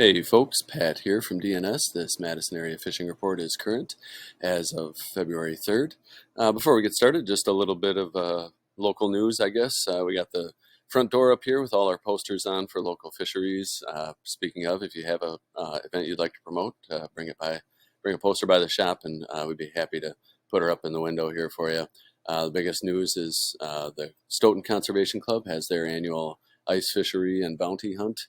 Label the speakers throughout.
Speaker 1: Hey folks, Pat here from DNS. This Madison area fishing report is current as of February 3rd. Before we get started, just a little bit of local news, I guess. We got the front door up here with all our posters on for local fisheries. Speaking of, if you have a event you'd like to promote, bring a poster by the shop, and we'd be happy to put her up in the window here for you. The biggest news is the Stoughton Conservation Club has their annual ice fishery and bounty hunt.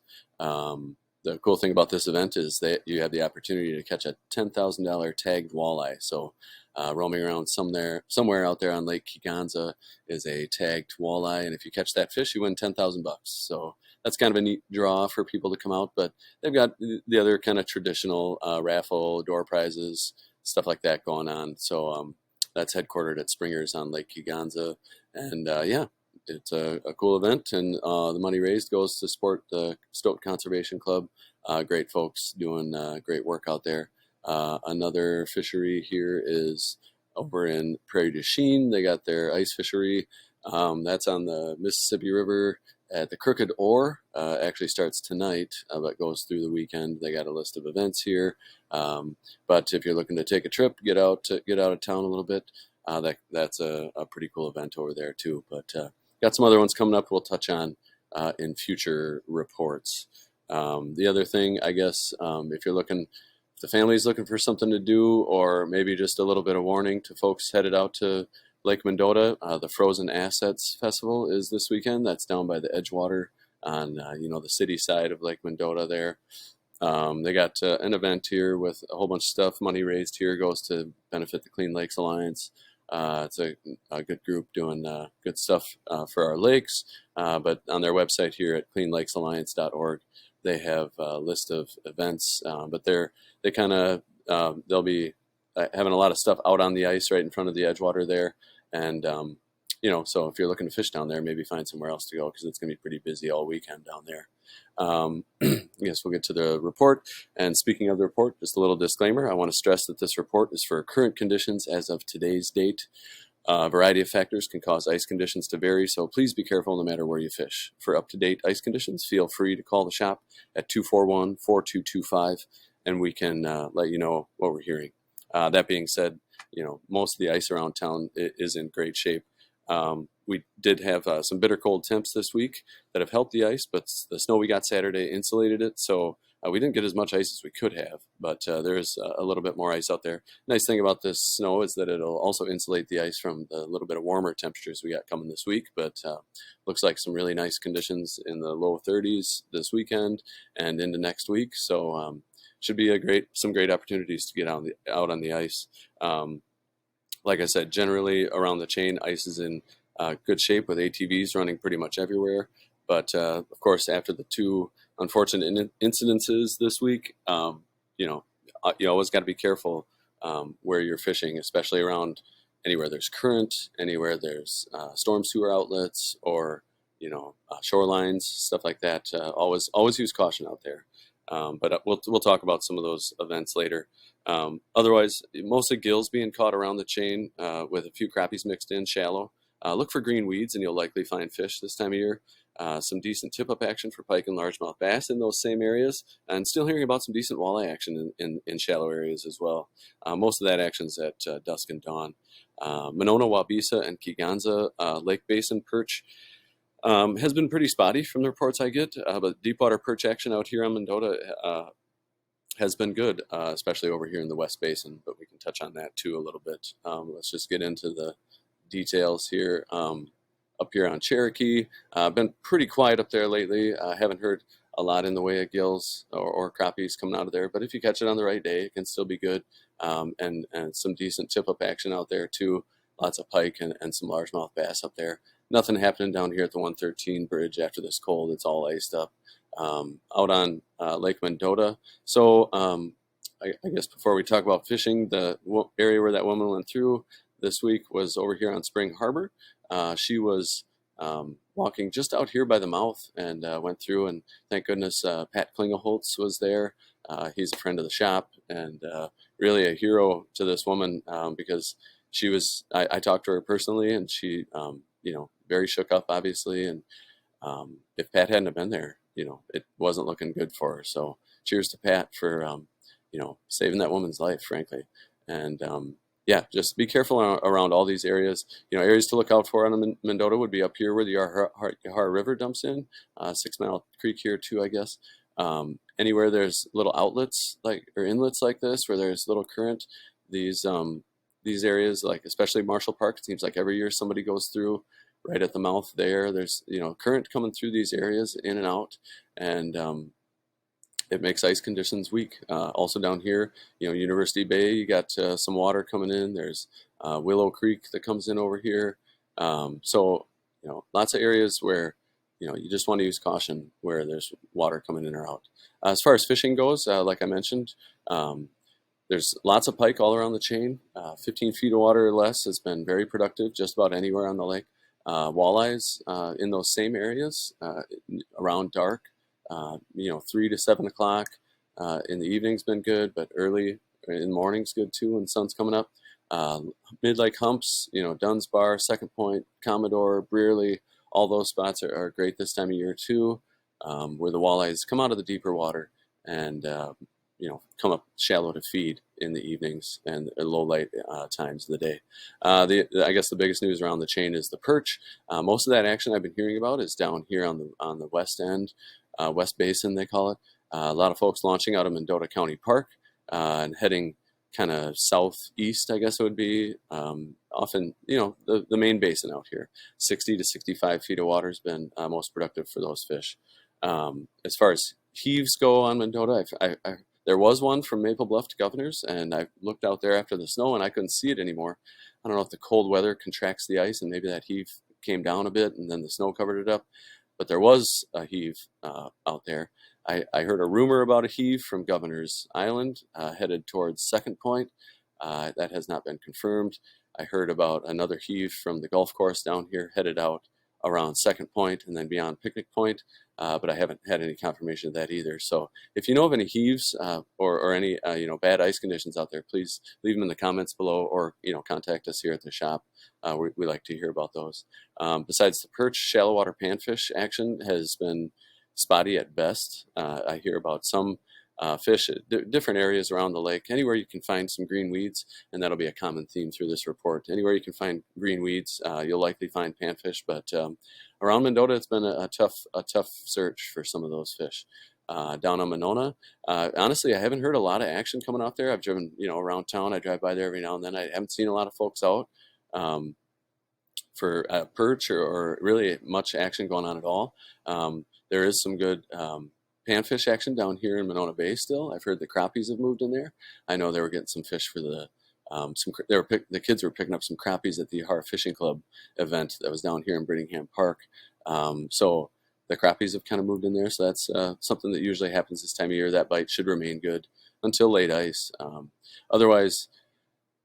Speaker 1: The cool thing about this event is that you have the opportunity to catch a $10,000 tagged walleye. So roaming around somewhere out there on Lake Kegonsa is a tagged walleye, and if you catch that fish, you win 10,000 bucks. So that's kind of a neat draw for people to come out. But they've got the other kind of traditional raffle, door prizes, stuff like that going on. So that's headquartered at Springer's on Lake Kegonsa, and yeah, it's a cool event, and the money raised goes to support the Stoughton Conservation Club. Great folks doing great work out there. Another fishery here is over in Prairie du Chien. They got their ice fishery. That's on the Mississippi River at the Crooked Oar. Actually starts tonight, but goes through the weekend. They got a list of events here. But if you're looking to take a trip, get out of town a little bit, that's a pretty cool event over there too. But got some other ones coming up we'll touch on in future reports. The other thing, I guess, if the family's looking for something to do, or maybe just a little bit of warning to folks headed out to Lake Mendota, the Frozen Assets Festival is this weekend. That's down by the Edgewater on, the city side of Lake Mendota there. They got an event here with a whole bunch of stuff. Money raised here goes to benefit the Clean Lakes Alliance. It's a good group doing good stuff for our lakes. But on their website here at cleanlakesalliance.org, they have a list of events. But they'll be having a lot of stuff out on the ice right in front of the Edgewater there. And, so if you're looking to fish down there, maybe find somewhere else to go because it's going to be pretty busy all weekend down there. I guess we'll get to the report. And speaking of the report, just a little disclaimer. I want to stress that this report is for current conditions as of today's date. A variety of factors can cause ice conditions to vary, so please be careful no matter where you fish. For up-to-date ice conditions, feel free to call the shop at 241-4225, and we can let you know what we're hearing. That being said, most of the ice around town is in great shape. We did have some bitter cold temps this week that have helped the ice, but the snow we got Saturday insulated it, so we didn't get as much ice as we could have, but there is a little bit more ice out there. Nice thing about this snow is that it'll also insulate the ice from the little bit of warmer temperatures we got coming this week, but looks like some really nice conditions in the low 30s this weekend and into next week, so should be some great opportunities to get out on the ice. Like I said, generally around the chain, ice is in good shape with ATVs running pretty much everywhere. But of course, after the two unfortunate incidences this week, you always got to be careful where you're fishing, especially around anywhere there's current, anywhere there's storm sewer outlets, or shorelines, stuff like that. Always use caution out there. But we'll talk about some of those events later. Otherwise, mostly gills being caught around the chain with a few crappies mixed in shallow. Look for green weeds and you'll likely find fish this time of year. Some decent tip-up action for pike and largemouth bass in those same areas, and still hearing about some decent walleye action in shallow areas as well. Most of that action's at dusk and dawn. Monona, Wabisa, and Kegonsa Lake Basin perch has been pretty spotty from the reports I get, but deepwater perch action out here on Mendota has been good, especially over here in the West Basin, but we can touch on that too a little bit. Let's just get into the details here. Up here on Cherokee, been pretty quiet up there lately. I haven't heard a lot in the way of gills or crappies coming out of there, but if you catch it on the right day, it can still be good. And some decent tip-up action out there too. Lots of pike and some largemouth bass up there. Nothing happening down here at the 113 bridge after this cold. It's all iced up. Out on Lake Mendota. So I guess before we talk about fishing, the area where that woman went through this week was over here on Spring Harbor. She was walking just out here by the mouth and went through, and thank goodness Pat Klingelholtz was there. He's a friend of the shop and really a hero to this woman because she was, I talked to her personally, and she, very shook up, obviously, and if Pat hadn't have been there, it wasn't looking good for her. So cheers to Pat for saving that woman's life, frankly. And yeah, just be careful around all these areas. Areas to look out for on the Mendota would be up here where the Yahar River dumps in, 6 Mile Creek here too, I guess. Anywhere there's little outlets or inlets like this where there's little current, these areas, like especially Marshall Park, it seems like every year somebody goes through right at the mouth there. There's current coming through these areas in and out, and it makes ice conditions weak. Also down here, University Bay, you got some water coming in. There's Willow Creek that comes in over here. So, lots of areas where, you just want to use caution where there's water coming in or out. As far as fishing goes, like I mentioned, there's lots of pike all around the chain. 15 feet of water or less has been very productive just about anywhere on the lake. Walleyes in those same areas around dark. 3 to 7 o'clock in the evening's been good, but early in the morning's good too when the sun's coming up. Mid-lake humps, Dunn's Bar, Second Point, Commodore, Brearley, all those spots are great this time of year too, where the walleyes come out of the deeper water and come up shallow to feed in the evenings and low light times of the day. I guess the biggest news around the chain is the perch. Most of that action I've been hearing about is down here on the west end, West Basin they call it. A lot of folks launching out of Mendota County Park and heading kind of southeast, I guess it would be. Often, the main basin out here, 60 to 65 feet of water has been most productive for those fish. As far as heaves go on Mendota, there was one from Maple Bluff to Governors, and I looked out there after the snow and I couldn't see it anymore. I don't know if the cold weather contracts the ice and maybe that heave came down a bit and then the snow covered it up. But there was a heave out there. I heard a rumor about a heave from Governor's Island headed towards Second Point. That has not been confirmed. I heard about another heave from the golf course down here headed out around Second Point and then beyond Picnic Point, but I haven't had any confirmation of that either. So if you know of any heaves or any bad ice conditions out there, please leave them in the comments below or contact us here at the shop. We like to hear about those. Besides the perch, shallow water panfish action has been spotty at best. I hear about some fish at different areas around the lake. Anywhere you can find some green weeds, and that'll be a common theme through this report. Anywhere you can find green weeds, you'll likely find panfish. But around Mendota, it's been a tough search for some of those fish. Down on Monona, honestly, I haven't heard a lot of action coming out there. I've driven around town. I drive by there every now and then. I haven't seen a lot of folks out for perch or really much action going on at all. There is some good panfish action down here in Monona Bay still. I've heard the crappies have moved in there. I know they were getting some fish for the the kids were picking up some crappies at the Yahar Fishing Club event that was down here in Brittingham Park. So the crappies have kind of moved in there. So that's something that usually happens this time of year. That bite should remain good until late ice. Otherwise,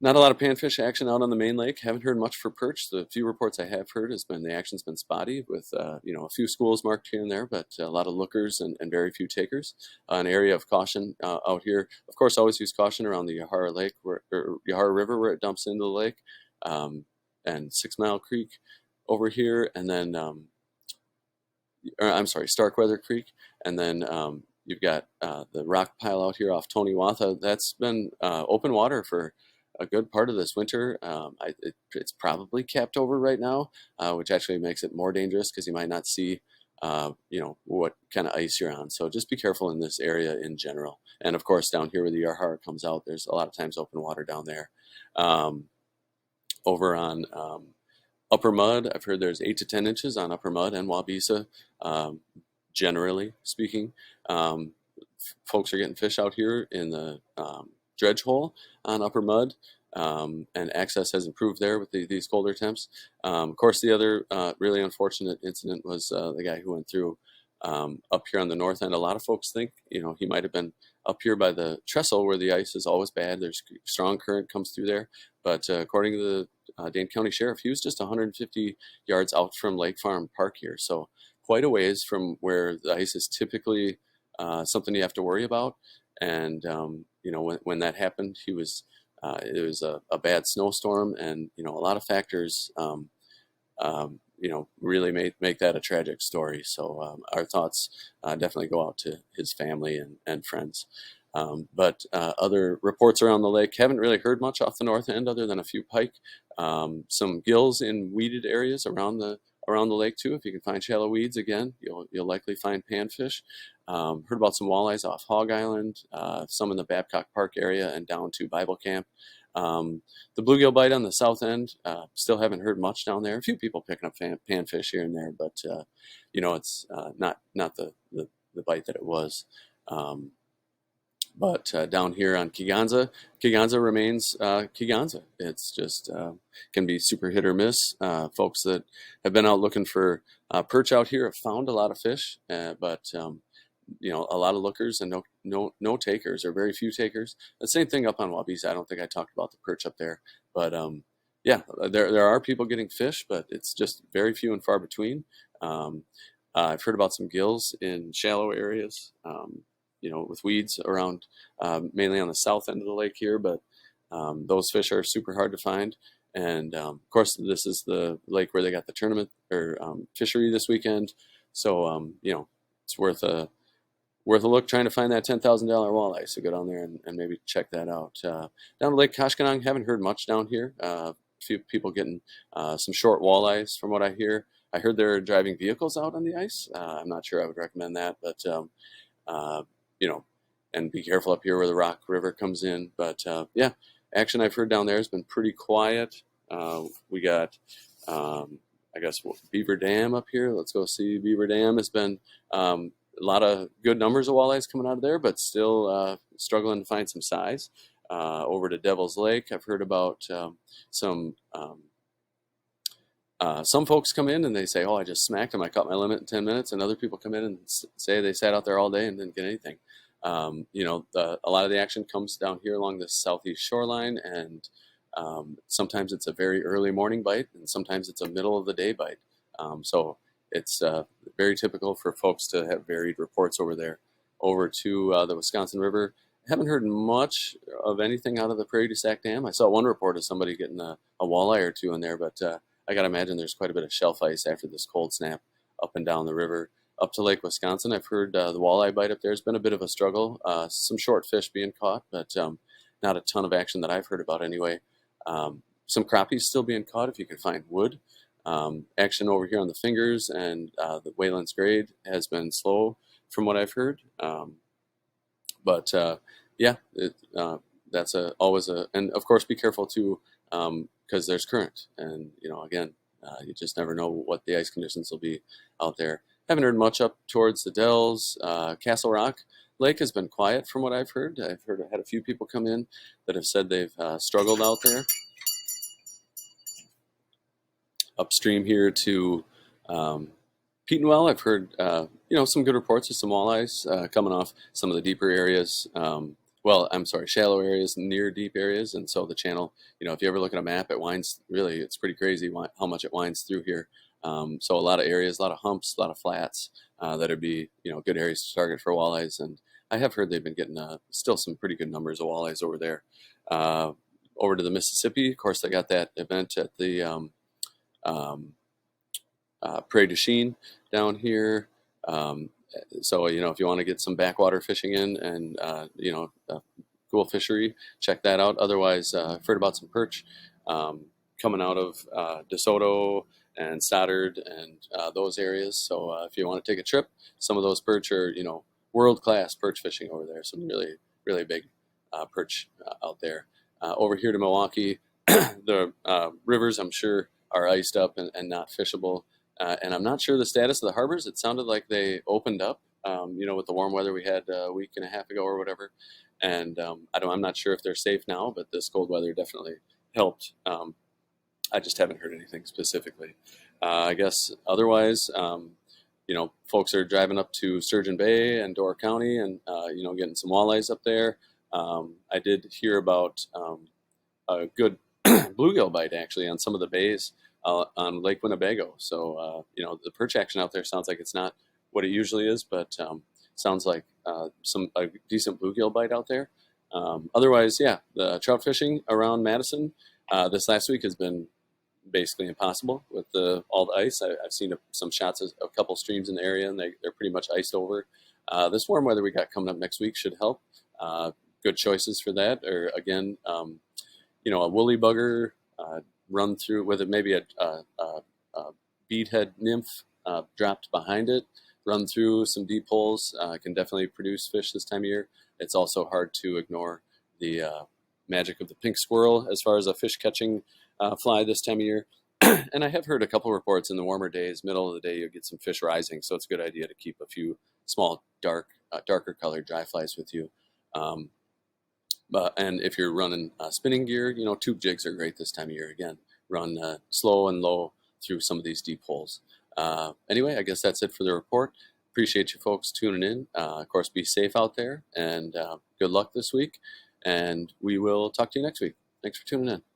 Speaker 1: not a lot of panfish action out on the main lake. Haven't heard much for perch. The few reports I have heard has been the action's been spotty with a few schools marked here and there, but a lot of lookers and very few takers. An area of caution out here. Of course, always use caution around the Yahar Lake or Yahar River where it dumps into the lake, and 6 Mile Creek over here, and then I'm sorry, Starkweather Creek, and then you've got the rock pile out here off Tony Watha. That's been open water for a good part of this winter. It's probably capped over right now, which actually makes it more dangerous because you might not see, what kind of ice you're on. So just be careful in this area in general. And of course, down here where the Yahar comes out, there's a lot of times open water down there. Over on Upper Mud, I've heard there's 8 to 10 inches on Upper Mud and Wabisa, generally speaking. Folks are getting fish out here in the dredge hole on Upper Mud, and access has improved there with these colder temps. Of course, the other really unfortunate incident was the guy who went through up here on the north end. A lot of folks think he might have been up here by the trestle where the ice is always bad. There's strong current comes through there, but according to the Dane County Sheriff, he was just 150 yards out from Lake Farm Park here, so quite a ways from where the ice is typically something you have to worry about. And when that happened, it was a bad snowstorm, and a lot of factors really make that a tragic story. So our thoughts definitely go out to his family and friends. But other reports around the lake haven't really heard much off the north end other than a few pike, some gills in weeded areas around the lake too. If you can find shallow weeds, again, you'll likely find panfish. Heard about some walleyes off Hog Island, some in the Babcock Park area and down to Bible Camp. The bluegill bite on the south end, still haven't heard much down there. A few people picking up panfish here and there, but it's not the bite that it was. But down here on Kegonsa remains Kegonsa. It's just can be super hit or miss. Folks that have been out looking for perch out here have found a lot of fish, but a lot of lookers and no takers, or very few takers. The same thing up on Wabisa. I don't think I talked about the perch up there, but yeah, there are people getting fish, but it's just very few and far between. I've heard about some gills in shallow areas. With weeds around, mainly on the south end of the lake here, but those fish are super hard to find. And of course, this is the lake where they got the tournament or fishery this weekend. So, it's worth a look trying to find that $10,000 walleye. So go down there and maybe check that out. Down to Lake Koshkonong, haven't heard much down here. A few people getting some short walleyes from what I hear. I heard they're driving vehicles out on the ice. I'm not sure I would recommend that, but and be careful up here where the Rock River comes in. But yeah, action I've heard down there has been pretty quiet. We got, I guess, Beaver Dam up here. Let's go see Beaver Dam. Has been a lot of good numbers of walleyes coming out of there, but still struggling to find some size. Over to Devil's Lake, I've heard about some folks come in and they say, "Oh, I just smacked them. I caught my limit in 10 minutes." And other people come in and say they sat out there all day and didn't get anything. A lot of the action comes down here along the southeast shoreline, and sometimes it's a very early morning bite, and sometimes it's a middle of the day bite. So it's very typical for folks to have varied reports over there. Over to the Wisconsin River, haven't heard much of anything out of the Prairie du Sac Dam. I saw one report of somebody getting a walleye or two in there, but I got to imagine there's quite a bit of shelf ice after this cold snap up and down the river. Up to Lake Wisconsin, I've heard the walleye bite up there has been a bit of a struggle. Some short fish being caught, but not a ton of action that I've heard about anyway. Some crappies still being caught if you can find wood. Action over here on the Fingers and the Wayland's Grade has been slow from what I've heard. But yeah, that's always and of course be careful too, because there's current, and again, you just never know what the ice conditions will be out there. Haven't heard much up towards the Dells. Castle Rock Lake has been quiet from what I've heard. I had a few people come in that have said they've struggled out there. Upstream here to Petenwell, I've heard some good reports of some walleyes coming off some of the deeper areas. Shallow areas near deep areas, and so the channel. If you ever look at a map, it winds. Really, it's pretty crazy how much it winds through here. So a lot of areas, a lot of humps, a lot of flats that'd be good areas to target for walleyes. And I have heard they've been getting still some pretty good numbers of walleyes over there. Over to the Mississippi, of course, they got that event at the Prairie du Chien down here. So if you want to get some backwater fishing in and cool fishery, check that out. Otherwise, I've heard about some perch coming out of DeSoto and Stoddard and those areas. So if you want to take a trip, some of those perch are world-class perch fishing over there. Some really really big perch out there. Over here to Milwaukee, the rivers I'm sure are iced up and not fishable. And I'm not sure the status of the harbors. It sounded like they opened up, with the warm weather we had a week and a half ago or whatever. And I'm not sure if they're safe now, but this cold weather definitely helped. I just haven't heard anything specifically. I guess otherwise, folks are driving up to Sturgeon Bay and Door County and, getting some walleyes up there. I did hear about a good bluegill bite actually on some of the bays on Lake Winnebago. So, the perch action out there sounds like it's not what it usually is, but sounds like a decent bluegill bite out there. Otherwise, yeah, the trout fishing around Madison this last week has been basically impossible with all the ice. I've seen some shots of a couple streams in the area, and they're pretty much iced over. This warm weather we got coming up next week should help. Good choices for that. Or again, a woolly bugger run through with it, maybe a beadhead nymph dropped behind it, run through some deep holes. Can definitely produce fish this time of year. It's also hard to ignore the magic of the pink squirrel as far as a fish catching fly this time of year. And I have heard a couple reports in the warmer days, middle of the day, you'll get some fish rising. So it's a good idea to keep a few small, darker colored dry flies with you. And if you're running spinning gear, tube jigs are great this time of year. Again, run slow and low through some of these deep holes. Anyway, I guess that's it for the report. Appreciate you folks tuning in. Of course, be safe out there, and good luck this week. And we will talk to you next week. Thanks for tuning in.